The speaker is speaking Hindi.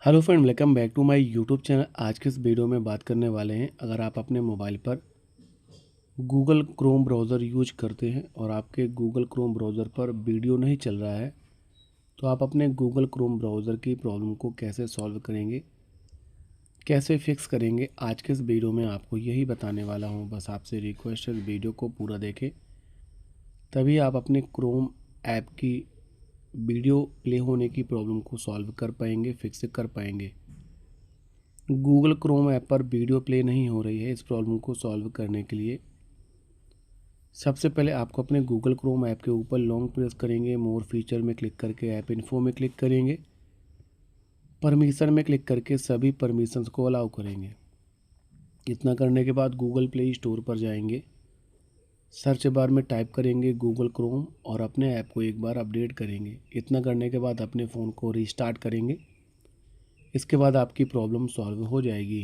Hello friend, welcome back to my YouTube channel. आज के इस वीडियो में बात करने वाले हैं, अगर आप अपने मोबाइल पर गूगल क्रोम ब्राउज़र यूज करते हैं और आपके गूगल क्रोम ब्राउज़र पर वीडियो नहीं चल रहा है, तो आप अपने गूगल क्रोम ब्राउज़र की प्रॉब्लम को कैसे सॉल्व करेंगे, कैसे फिक्स करेंगे। आज के इस वीडियो में आपको यही बताने वाला हूँ। बस आपसे रिक्वेस्ट है, वीडियो को पूरा देखें, तभी आप अपने क्रोम ऐप की वीडियो प्ले होने की प्रॉब्लम को सॉल्व कर पाएंगे, फिक्स कर पाएंगे। गूगल क्रोम ऐप पर वीडियो प्ले नहीं हो रही है, इस प्रॉब्लम को सॉल्व करने के लिए सबसे पहले आपको अपने गूगल क्रोम ऐप के ऊपर लॉन्ग प्रेस करेंगे, मोर फीचर में क्लिक करके ऐप इन्फो में क्लिक करेंगे, परमिशन में क्लिक करके सभी परमिशंस को अलाउ करेंगे। इतना करने के बाद गूगल प्ले स्टोर पर जाएंगे, सर्च बार में टाइप करेंगे गूगल क्रोम और अपने ऐप को एक बार अपडेट करेंगे। इतना करने के बाद अपने फ़ोन को रीस्टार्ट करेंगे। इसके बाद आपकी प्रॉब्लम सॉल्व हो जाएगी।